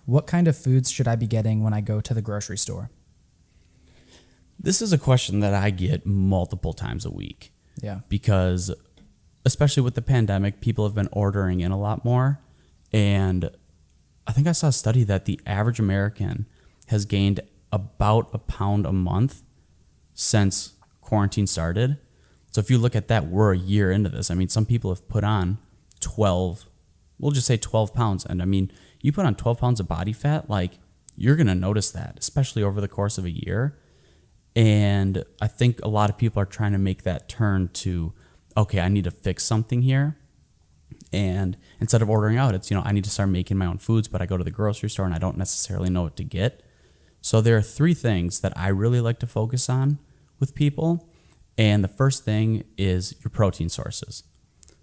What kind of foods should I be getting when I go to the grocery store? This is a question that I get multiple times a week. Yeah. Because especially with the pandemic, people have been ordering in a lot more. And I think I saw a study that the average American has gained about a pound a month since quarantine started. So if you look at that, we're a year into this. I mean, some people have put on 12, we'll just say 12 pounds. And I mean, you put on 12 pounds of body fat, like you're going to notice that, especially over the course of a year. And I think a lot of people are trying to make that turn to, okay, I need to fix something here. And instead of ordering out, it's, I need to start making my own foods, but I go to the grocery store and I don't necessarily know what to get. So there are 3 things that I really like to focus on with people. And the first thing is your protein sources.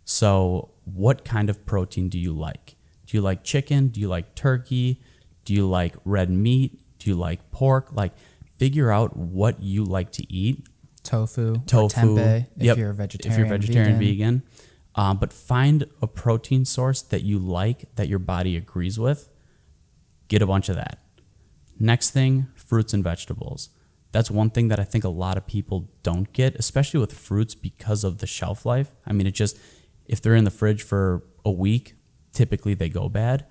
So what kind of protein do you like? Do you like chicken? Do you like turkey? Do you like red meat? Do you like pork? Like, figure out what you like to eat. Tofu, or tempeh, if you're vegetarian, vegan. But find a protein source that you like, that your body agrees with. Get a bunch of that. Next thing, fruits and vegetables. That's one thing that I think a lot of people don't get, especially with fruits because of the shelf life. I mean, if they're in the fridge for a week, typically they go bad.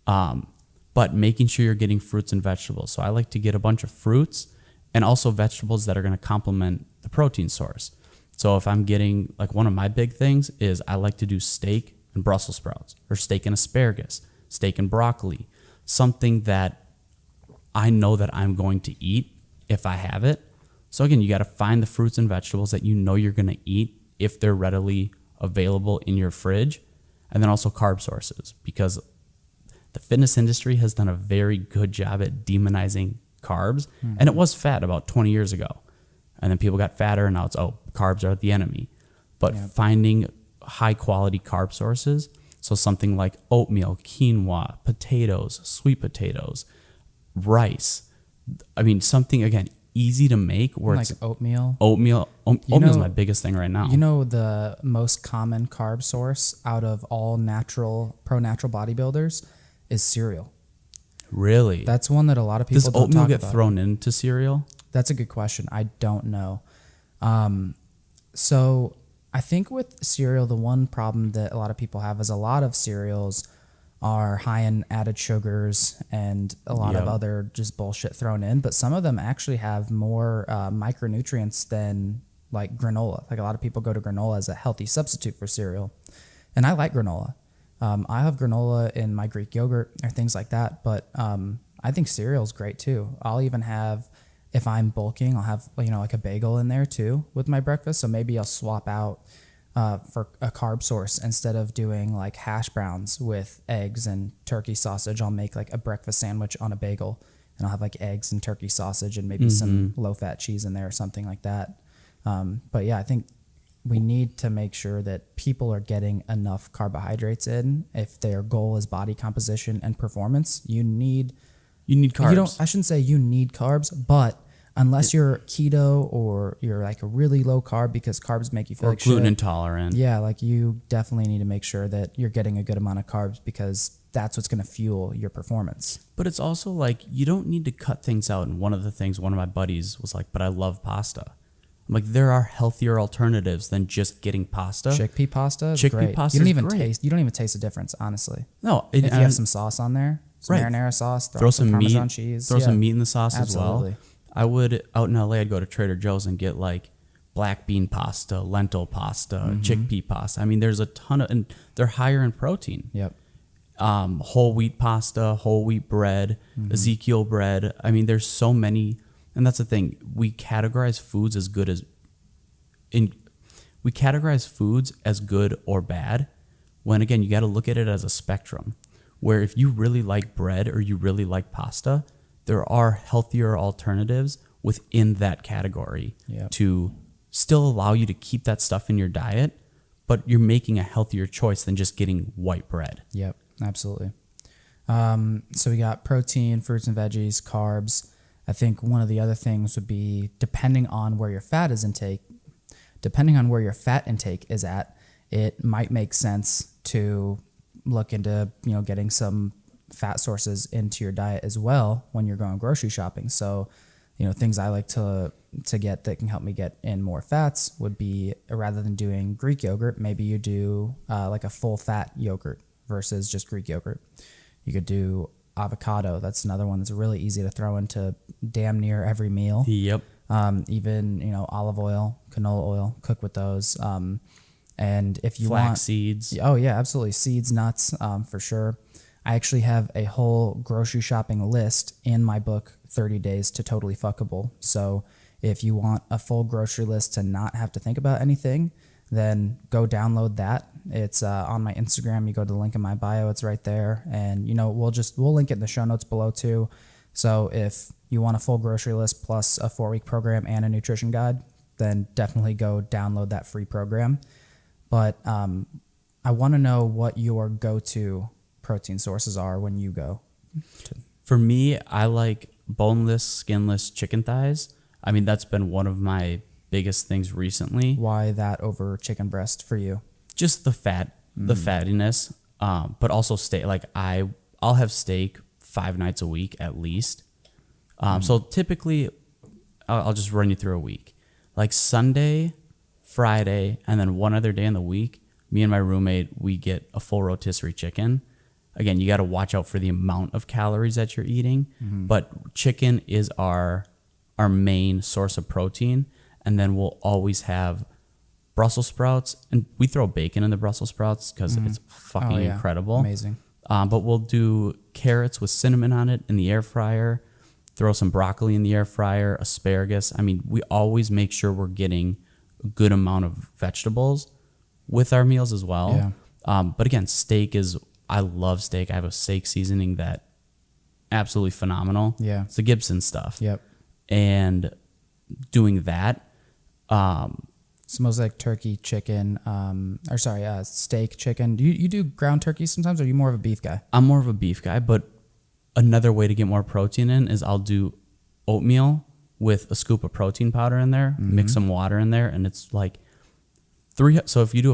But making sure you're getting fruits and vegetables. So I like to get a bunch of fruits and also vegetables that are going to complement the protein source. So if I'm getting, like, one of my big things is I like to do steak and Brussels sprouts, or steak and asparagus, steak and broccoli, something that I know that I'm going to eat if I have it. So again, you got to find the fruits and vegetables that you know you're going to eat if they're readily available in your fridge. And then also carb sources, because the fitness industry has done a very good job at demonizing carbs. Mm-hmm. And it was fat about 20 years ago. And then people got fatter, and now it's, carbs are the enemy. But finding high quality carb sources, so something like oatmeal, quinoa, potatoes, sweet potatoes, rice. I mean, something, again, easy to make, where like it's oatmeal. Oatmeal is my biggest thing right now. You know, the most common carb source out of all pro natural bodybuilders is cereal. Really? That's one that a lot of people don't talk about. Does oatmeal get thrown into cereal? That's a good question. I don't know. So I think with cereal, the one problem that a lot of people have is a lot of cereals are high in added sugars and a lot of other just bullshit thrown in. But some of them actually have more micronutrients than like granola. Like, a lot of people go to granola as a healthy substitute for cereal. And I like granola. I have granola in my Greek yogurt or things like that. But I think cereal is great too. I'll even have, if I'm bulking, I'll have, like a bagel in there too with my breakfast. So maybe I'll swap out for a carb source. Instead of doing like hash browns with eggs and turkey sausage, I'll make like a breakfast sandwich on a bagel, and I'll have like eggs and turkey sausage and maybe some low-fat cheese in there or something like that. But yeah, I think we need to make sure that people are getting enough carbohydrates in. If their goal is body composition and performance, you need carbs. I shouldn't say you need carbs, but unless you're keto or you're like a really low carb, because carbs make you feel like gluten shit. Intolerant. Yeah, like you definitely need to make sure that you're getting a good amount of carbs, because that's what's going to fuel your performance. But it's also like, you don't need to cut things out. And one of the things one of my buddies was like, but I love pasta. I'm like, there are healthier alternatives than just getting pasta. Chickpea pasta is great. You don't even taste the difference, honestly. No, if you have some sauce on there, some marinara sauce, throw some Parmesan meat, cheese, throw some meat in the sauce Absolutely. as well. I would, out in LA, I'd go to Trader Joe's and get like black bean pasta, lentil pasta, chickpea pasta. I mean, there's a ton of, and they're higher in protein. Yep. Whole wheat pasta, whole wheat bread, Ezekiel bread. I mean, there's so many, and that's the thing. We categorize foods as good or bad, when again, you got to look at it as a spectrum, where if you really like bread or you really like pasta, there are healthier alternatives within that category to still allow you to keep that stuff in your diet, but you're making a healthier choice than just getting white bread. Yep, absolutely. So we got protein, fruits and veggies, carbs. I think one of the other things would be, depending on where your fat intake is at, it might make sense to look into, getting some fat sources into your diet as well when you're going grocery shopping. So, things I like to get that can help me get in more fats would be, rather than doing Greek yogurt, maybe you do like a full fat yogurt versus just Greek yogurt. You could do avocado. That's another one that's really easy to throw into damn near every meal. Yep. Even, olive oil, canola oil, cook with those. And if you Flax seeds. Oh yeah, absolutely. Seeds, nuts, for sure. I actually have a whole grocery shopping list in my book, 30 Days to Totally Fuckable. So if you want a full grocery list to not have to think about anything, then go download that. It's on my Instagram. You go to the link in my bio, it's right there. And we'll link it in the show notes below too. So if you want a full grocery list plus a 4-week program and a nutrition guide, then definitely go download that free program. But I want to know what your go-to protein sources are when you go. For me, I like boneless, skinless chicken thighs. I mean, that's been one of my biggest things recently. Why that over chicken breast for you? Just the fat, the fattiness, but also steak. Like I'll have steak 5 nights a week at least. So typically, I'll just run you through a week. Like Sunday, Friday, and then one other day in the week, me and my roommate, we get a full rotisserie chicken. Again, you got to watch out for the amount of calories that you're eating, but chicken is our main source of protein. And then we'll always have Brussels sprouts, and we throw bacon in the Brussels sprouts because it's fucking incredible. Amazing. But we'll do carrots with cinnamon on it in the air fryer, throw some broccoli in the air fryer, asparagus. I mean, we always make sure we're getting a good amount of vegetables with our meals as well. Yeah. But again, I love steak. I have a steak seasoning that absolutely phenomenal. Yeah. It's the Gibson stuff. Yep. And doing that, it's mostly like turkey, chicken, steak, chicken. Do you do ground turkey sometimes, or are you more of a beef guy? I'm more of a beef guy, but another way to get more protein in is I'll do oatmeal with a scoop of protein powder in there, mix some water in there, and it's like so if you do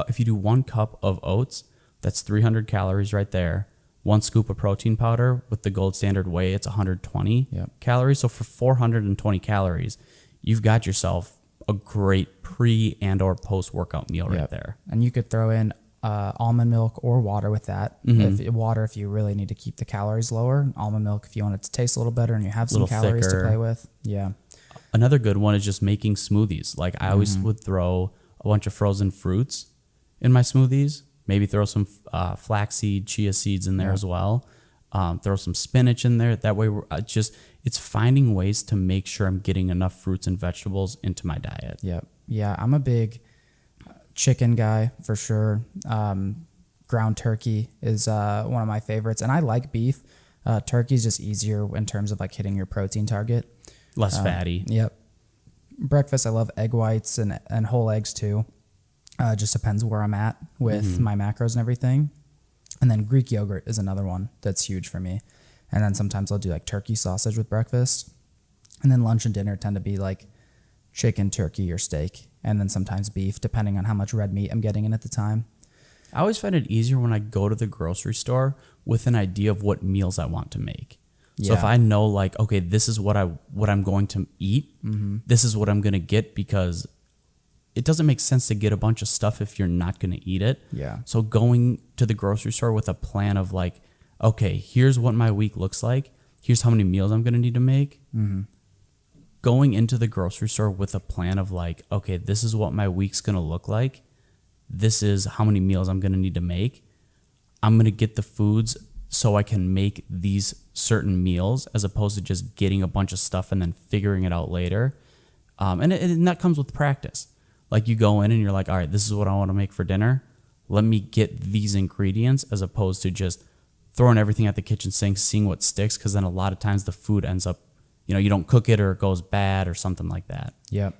if you do 1 cup of oats, that's 300 calories right there. 1 scoop of protein powder with the gold standard whey, it's 120 calories. So for 420 calories, you've got yourself a great pre and or post workout meal right there. And you could throw in almond milk or water with that. If you really need to keep the calories lower, almond milk if you want it to taste a little better and you have some calories to play with. Yeah. Another good one is just making smoothies. Like I always would throw a bunch of frozen fruits in my smoothies. Maybe throw some flaxseed, chia seeds in there as well. Throw some spinach in there. That way, it's finding ways to make sure I'm getting enough fruits and vegetables into my diet. Yep. Yeah, I'm a big chicken guy for sure. Ground turkey is one of my favorites, and I like beef. Turkey is just easier in terms of like hitting your protein target. Less fatty. Yep. Breakfast, I love egg whites and whole eggs too. Just depends where I'm at with my macros and everything. And then Greek yogurt is another one that's huge for me. And then sometimes I'll do like turkey sausage with breakfast. And then lunch and dinner tend to be like chicken, turkey, or steak. And then sometimes beef, depending on how much red meat I'm getting in at the time. I always find it easier when I go to the grocery store with an idea of what meals I want to make. So if I know like, okay, this is what I'm going to eat, this is what I'm going to get, because it doesn't make sense to get a bunch of stuff if you're not going to eat it. Yeah. So going to the grocery store with a plan of like, okay, here's what my week looks like. Here's how many meals I'm going to need to make. Going into the grocery store with a plan of like, okay, this is what my week's going to look like. This is how many meals I'm going to need to make. I'm going to get the foods so I can make these certain meals, as opposed to just getting a bunch of stuff and then figuring it out later. And that comes with practice. Like you go in and you're like, all right, this is what I want to make for dinner. Let me get these ingredients, as opposed to just throwing everything at the kitchen sink, seeing what sticks. Because then a lot of times the food ends up, you don't cook it or it goes bad or something like that. Yep.